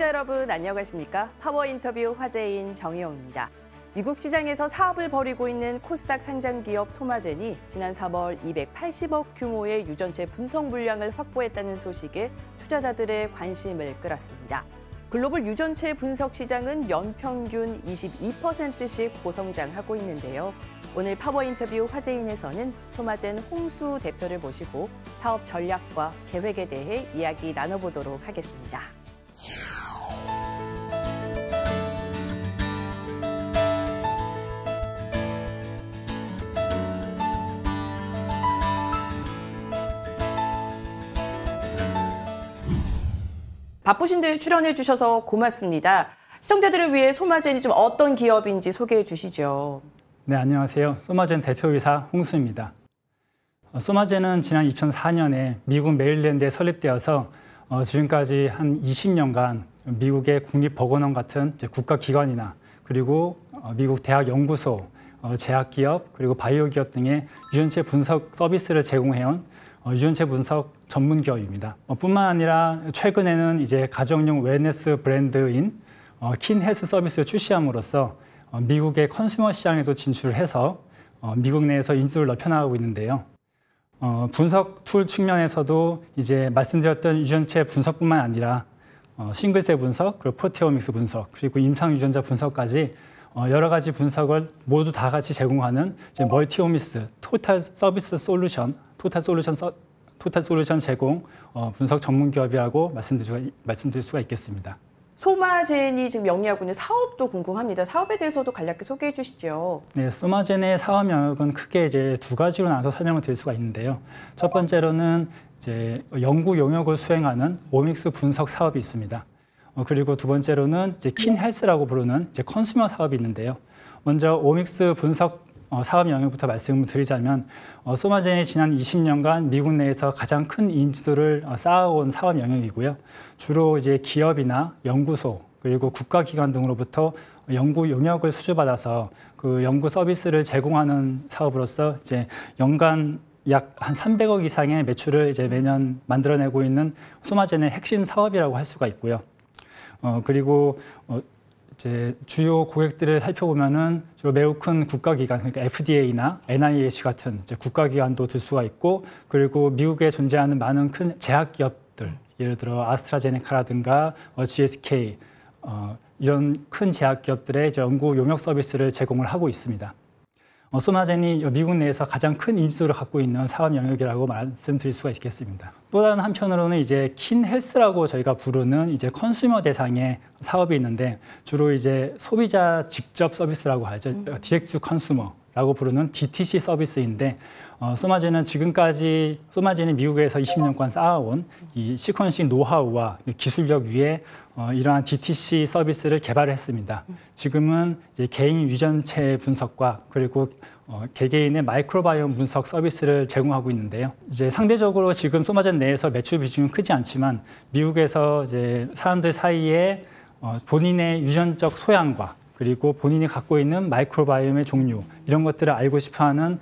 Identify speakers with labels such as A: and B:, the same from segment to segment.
A: 시청자 여러분 안녕하십니까? 파워 인터뷰 화제인 정혜영입니다. 미국 시장에서 사업을 벌이고 있는 코스닥 상장기업 소마젠이 지난 3월 280억 규모의 유전체 분석 물량을 확보했다는 소식에 투자자들의 관심을 끌었습니다. 글로벌 유전체 분석 시장은 연평균 22%씩 고성장하고 있는데요. 오늘 파워 인터뷰 화제인에서는 소마젠 홍수 대표를 모시고 사업 전략과 계획에 대해 이야기 나눠보도록 하겠습니다. 바쁘신데 출연해 주셔서 고맙습니다. 시청자들을 위해 소마젠이 좀 어떤 기업인지 소개해 주시죠.
B: 네, 안녕하세요. 소마젠 대표이사 홍수입니다. 소마젠은 지난 2004년에 미국 메릴랜드에 설립되어서 지금까지 한 20년간 미국의 국립보건원 같은 국가기관이나 그리고 미국 대학 연구소, 제약기업, 그리고 바이오 기업 등의 유전체 분석 서비스를 제공해온 유전체 분석 전문 기업입니다. 뿐만 아니라 최근에는 이제 가정용 웰네스 브랜드인 킨헬스 서비스를 출시함으로써 미국의 컨슈머 시장에도 진출해서 미국 내에서 인지도를 넓혀나가고 있는데요. 분석 툴 측면에서도 이제 말씀드렸던 유전체 분석뿐만 아니라 싱글셀 분석, 그리고 프로테오믹스 분석, 그리고 임상 유전자 분석까지 여러 가지 분석을 모두 다 같이 제공하는 이제 멀티오미스 토탈 서비스 솔루션, 토탈 솔루션 제공 분석 전문 기업이라고 말씀드릴 수가 있겠습니다.
A: 소마젠이 지금 영위하고 있는 사업도 궁금합니다. 사업에 대해서도 간략히 소개해 주시죠. 네,
B: 소마젠의 사업 영역은 크게 이제 두 가지로 나눠서 설명을 드릴 수가 있는데요. 첫 번째로는 이제 연구 용역을 수행하는 오믹스 분석 사업이 있습니다. 그리고 두 번째로는 이제 킨헬스라고 부르는 이제 컨슈머 사업이 있는데요. 먼저 오믹스 분석 사업 영역부터 말씀을 드리자면 소마젠이 지난 20년간 미국 내에서 가장 큰 인지도를 쌓아온 사업 영역이고요. 주로 이제 기업이나 연구소 그리고 국가기관 등으로부터 연구 용역을 수주받아서 그 연구 서비스를 제공하는 사업으로서 이제 연간 약 한 300억 이상의 매출을 이제 매년 만들어내고 있는 소마젠의 핵심 사업이라고 할 수가 있고요. 그리고 이제 주요 고객들을 살펴보면은 주로 매우 큰 국가기관, 그러니까 FDA나 NIH 같은 이제 국가기관도 들 수가 있고, 그리고 미국에 존재하는 많은 큰 제약기업들, 예를 들어 아스트라제네카라든가 GSK 이런 큰 제약기업들의 이제 연구 용역 서비스를 제공을 하고 있습니다. 소마젠이 미국 내에서 가장 큰 인지도를 갖고 있는 사업 영역이라고 말씀드릴 수가 있겠습니다. 또 다른 한편으로는 이제 킨헬스라고 저희가 부르는 이제 컨슈머 대상의 사업이 있는데 주로 이제 소비자 직접 서비스라고 하죠. 디렉트 컨슈머라고 부르는 DTC 서비스인데 소마젠은 지금까지 소마젠이 미국에서 20년간 쌓아온 이 시퀀싱 노하우와 기술력 위에 이러한 DTC 서비스를 개발했습니다. 지금은 이제 개인 유전체 분석과 그리고 개개인의 마이크로바이옴 분석 서비스를 제공하고 있는데요. 이제 상대적으로 지금 소마젠 내에서 매출 비중은 크지 않지만 미국에서 이제 사람들 사이에 본인의 유전적 소양과 그리고 본인이 갖고 있는 마이크로바이옴의 종류 이런 것들을 알고 싶어하는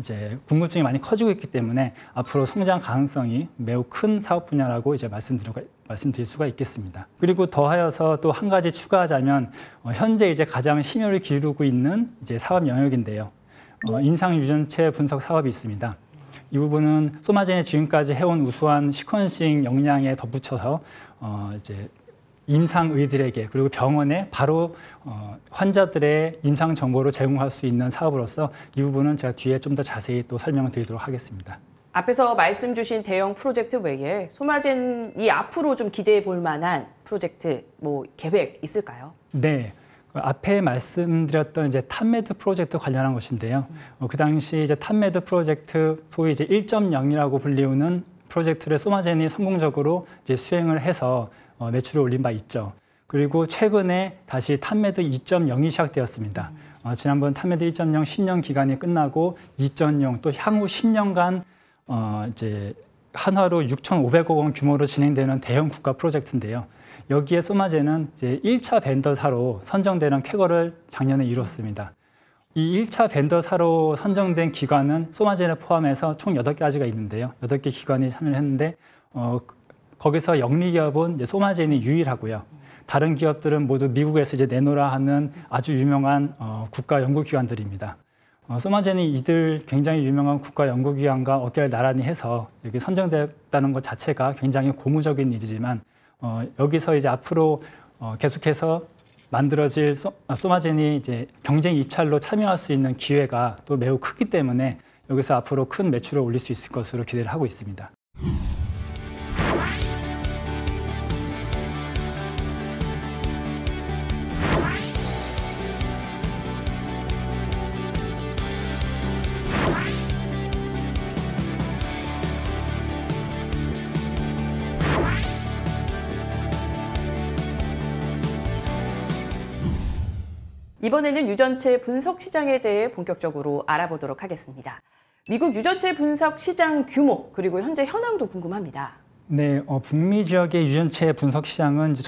B: 이제 궁금증이 많이 커지고 있기 때문에 앞으로 성장 가능성이 매우 큰 사업 분야라고 이제 말씀드릴 수가 있겠습니다. 그리고 더하여서 또 한 가지 추가하자면 현재 이제 가장 심혈을 기울이고 있는 이제 사업 영역인데요. 임상 유전체 분석 사업이 있습니다. 이 부분은 소마젠이 지금까지 해온 우수한 시퀀싱 역량에 덧붙여서 이제 임상의들에게 그리고 병원에 바로 환자들의 임상 정보를 제공할 수 있는 사업으로서 이 부분은 제가 뒤에 좀 더 자세히 또 설명을 드리도록 하겠습니다.
A: 앞에서 말씀 주신 대형 프로젝트 외에 소마젠이 앞으로 좀 기대해 볼 만한 프로젝트 계획 있을까요?
B: 네. 앞에 말씀드렸던 이제 탑메드 프로젝트 관련한 것인데요. 그 당시 이제 탑메드 프로젝트 소위 이제 1.0이라고 불리우는 프로젝트를 소마젠이 성공적으로 이제 수행을 해서 매출을 올린 바 있죠. 그리고 최근에 다시 탑메드 2.0이 시작되었습니다. 지난번 탑메드 1.0 10년 기간이 끝나고 2.0 또 향후 10년간 이제 한화로 6,500억 원 규모로 진행되는 대형 국가 프로젝트인데요. 여기에 소마젠은 이제 1차 벤더사로 선정되는 쾌거를 작년에 이뤘습니다. 이 1차 벤더사로 선정된 기관은 소마젠을 포함해서 총 8가지가 있는데요. 8개 기관이 참여를 했는데 거기서 영리기업은 이제 소마젠이 유일하고요. 다른 기업들은 모두 미국에서 이제 내놓으라 하는 아주 유명한 국가 연구기관들입니다. 소마젠이 이들 굉장히 유명한 국가 연구기관과 어깨를 나란히 해서 여기 선정됐다는 것 자체가 굉장히 고무적인 일이지만 여기서 이제 앞으로 계속해서 만들어질 소마젠이 이제 경쟁 입찰로 참여할 수 있는 기회가 또 매우 크기 때문에 여기서 앞으로 큰 매출을 올릴 수 있을 것으로 기대를 하고 있습니다.
A: 이번에는 유전체 분석 시장에 대해 본격적으로 알아보도록 하겠습니다. 미국 유전체 분석 시장 규모 그리고 현재 현황도 궁금합니다.
B: 네, 북미 지역의 유전체 분석 시장은 이제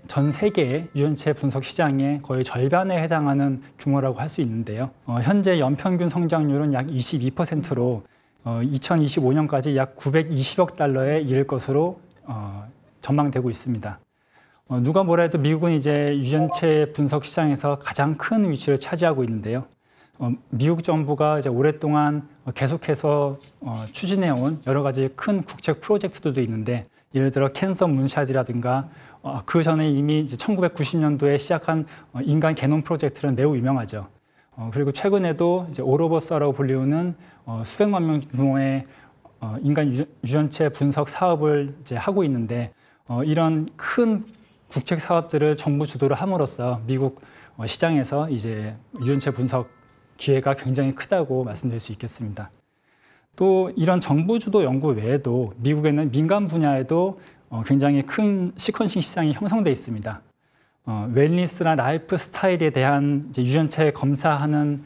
B: 전 세계의 유전체 분석 시장의 거의 절반에 해당하는 규모라고 할 수 있는데요. 현재 연평균 성장률은 약 22%로 2025년까지 약 920억 달러에 이를 것으로 전망되고 있습니다. 누가 뭐라 해도 미국은 이제 유전체 분석 시장에서 가장 큰 위치를 차지하고 있는데요. 미국 정부가 이제 오랫동안 계속해서 추진해온 여러 가지 큰 국책 프로젝트들도 있는데, 예를 들어 캔서 문샷이라든가 그 전에 이미 이제 1990년도에 시작한 인간 게놈 프로젝트는 매우 유명하죠. 그리고 최근에도 이제 오로버스라고 불리우는 수백만 명 규모의 인간 유전체 분석 사업을 이제 하고 있는데, 이런 큰 국책 사업들을 정부 주도로 함으로써 미국 시장에서 이제 유전체 분석 기회가 굉장히 크다고 말씀드릴 수 있겠습니다. 또 이런 정부 주도 연구 외에도 미국에는 민간 분야에도 굉장히 큰 시퀀싱 시장이 형성돼 있습니다. 웰니스나 라이프 스타일에 대한 이제 유전체 검사하는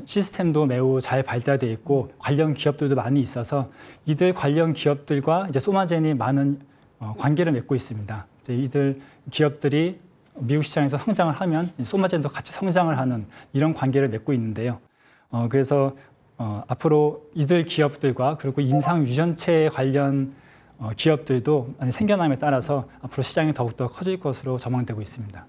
B: 시스템도 매우 잘 발달되어 있고 관련 기업들도 많이 있어서 이들 관련 기업들과 이제 소마젠이 많은 관계를 맺고 있습니다. 이들 기업들이 미국 시장에서 성장을 하면 소마젠도 같이 성장을 하는 이런 관계를 맺고 있는데요. 그래서 앞으로 이들 기업들과 그리고 임상 유전체 관련 기업들도 많이 생겨남에 따라서 앞으로 시장이 더욱더 커질 것으로 전망되고 있습니다.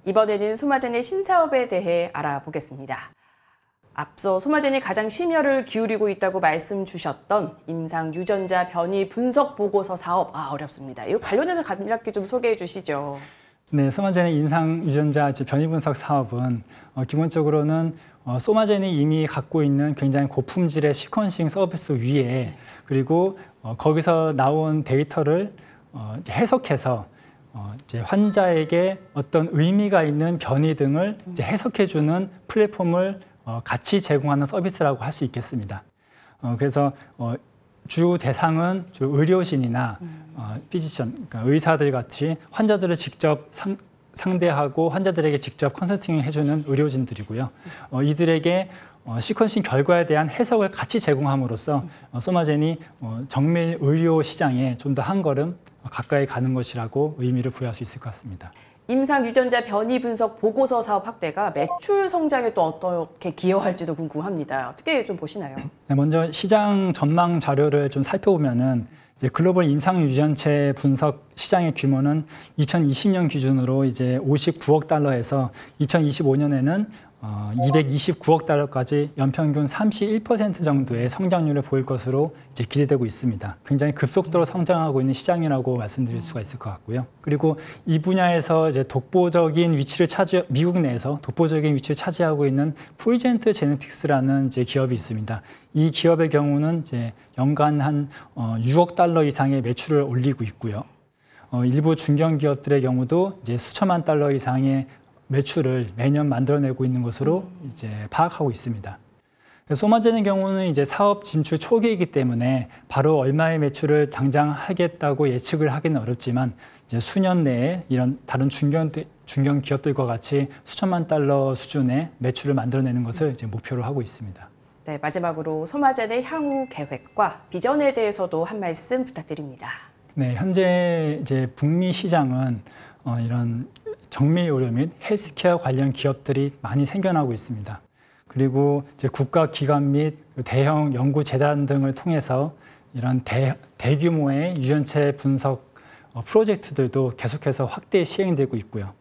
A: 이번에는 소마젠의 신사업에 대해 알아보겠습니다. 앞서 소마젠이 가장 심혈을 기울이고 있다고 말씀 주셨던 임상 유전자 변이 분석 보고서 사업, 어렵습니다. 이거 관련해서 간략히 좀 소개해 주시죠.
B: 네, 소마젠의 임상 유전자 변이 분석 사업은 기본적으로는 소마젠이 이미 갖고 있는 굉장히 고품질의 시퀀싱 서비스 위에, 그리고 거기서 나온 데이터를 해석해서 이제 환자에게 어떤 의미가 있는 변이 등을 이제 해석해주는 플랫폼을 같이 제공하는 서비스라고 할 수 있겠습니다. 그래서 주 대상은 주로 의료진이나 피지션, 그러니까 의사들 같이 환자들을 직접 상대하고 환자들에게 직접 컨설팅을 해주는 의료진들이고요. 이들에게 시퀀싱 결과에 대한 해석을 같이 제공함으로써 소마젠이 정밀 의료 시장에 좀 더 한 걸음 가까이 가는 것이라고 의미를 부여할 수 있을 것 같습니다.
A: 임상 유전자 변이 분석 보고서 사업 확대가 매출 성장에 또 어떻게 기여할지도 궁금합니다. 어떻게 좀 보시나요?
B: 네, 먼저 시장 전망 자료를 좀 살펴보면은 이제 글로벌 임상 유전체 분석 시장의 규모는 2020년 기준으로 이제 59억 달러에서 2025년에는 229억 달러까지 연평균 31% 정도의 성장률을 보일 것으로 이제 기대되고 있습니다. 굉장히 급속도로 성장하고 있는 시장이라고 말씀드릴 수가 있을 것 같고요. 그리고 이 분야에서 이제 미국 내에서 독보적인 위치를 차지하고 있는 풀젠트 제네틱스라는 이제 기업이 있습니다. 이 기업의 경우는 이제 연간 한 6억 달러 이상의 매출을 올리고 있고요. 일부 중견 기업들의 경우도 이제 수천만 달러 이상의 매출을 매년 만들어내고 있는 것으로 이제 파악하고 있습니다. 소마젠의 경우는 이제 사업 진출 초기이기 때문에 바로 얼마의 매출을 당장 하겠다고 예측을 하기는 어렵지만 이제 수년 내에 이런 다른 중견 기업들과 같이 수천만 달러 수준의 매출을 만들어내는 것을 이제 목표로 하고 있습니다.
A: 네, 마지막으로 소마젠의 향후 계획과 비전에 대해서도 한 말씀 부탁드립니다.
B: 네, 현재 이제 북미 시장은 이런 정밀 의료 및 헬스케어 관련 기업들이 많이 생겨나고 있습니다. 그리고 이제 국가 기관 및 대형 연구 재단 등을 통해서 이런 대규모의 유전체 분석 프로젝트들도 계속해서 확대 시행되고 있고요.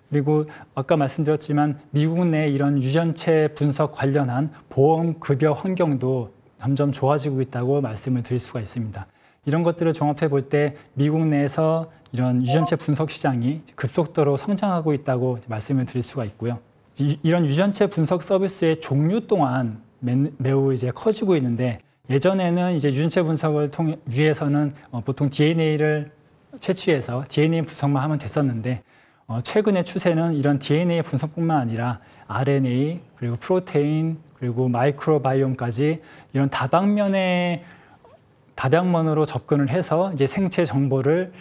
B: 그리고 아까 말씀드렸지만 미국 내 이런 유전체 분석 관련한 보험 급여 환경도 점점 좋아지고 있다고 말씀을 드릴 수가 있습니다. 이런 것들을 종합해 볼 때 미국 내에서 이런 유전체 분석 시장이 급속도로 성장하고 있다고 말씀을 드릴 수가 있고요. 이런 유전체 분석 서비스의 종류 또한 매우 이제 커지고 있는데, 예전에는 이제 유전체 분석을 위해서는 보통 DNA를 채취해서 DNA 분석만 하면 됐었는데, 최근의 추세는 이런 DNA 분석뿐만 아니라 RNA, 그리고 프로테인, 그리고 마이크로바이옴까지 이런 다방면으로 접근을 해서 이제 생체 정보를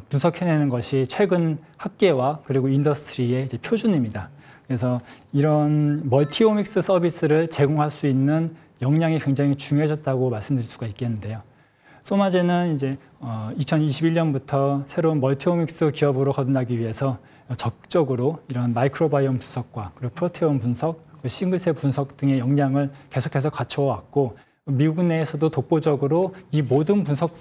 B: 분석해내는 것이 최근 학계와 그리고 인더스트리의 이제 표준입니다. 그래서 이런 멀티오믹스 서비스를 제공할 수 있는 역량이 굉장히 중요해졌다고 말씀드릴 수가 있겠는데요. 소마젠은 이제 2021년부터 새로운 멀티오믹스 기업으로 거듭나기 위해서 적극적으로 이런 마이크로바이옴 분석과 그리고 프로테옴 분석, 싱글셀 분석 등의 역량을 계속해서 갖춰왔고, 미국 내에서도 독보적으로 이 모든 분석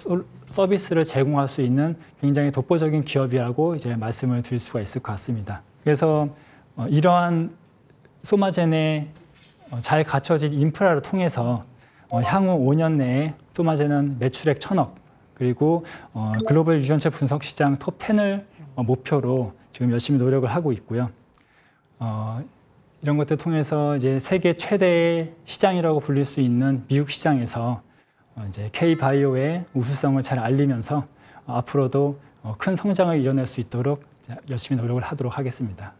B: 서비스를 제공할 수 있는 굉장히 독보적인 기업이라고 이제 말씀을 드릴 수가 있을 것 같습니다. 그래서 이러한 소마젠의 잘 갖춰진 인프라를 통해서 향후 5년 내에 소마젠은 매출액 1,000억, 그리고 글로벌 유전체 분석 시장 톱 10을 목표로 지금 열심히 노력을 하고 있고요. 이런 것들 통해서 이제 세계 최대의 시장이라고 불릴 수 있는 미국 시장에서 이제 K-바이오의 우수성을 잘 알리면서 앞으로도 큰 성장을 이뤄낼 수 있도록 열심히 노력을 하도록 하겠습니다.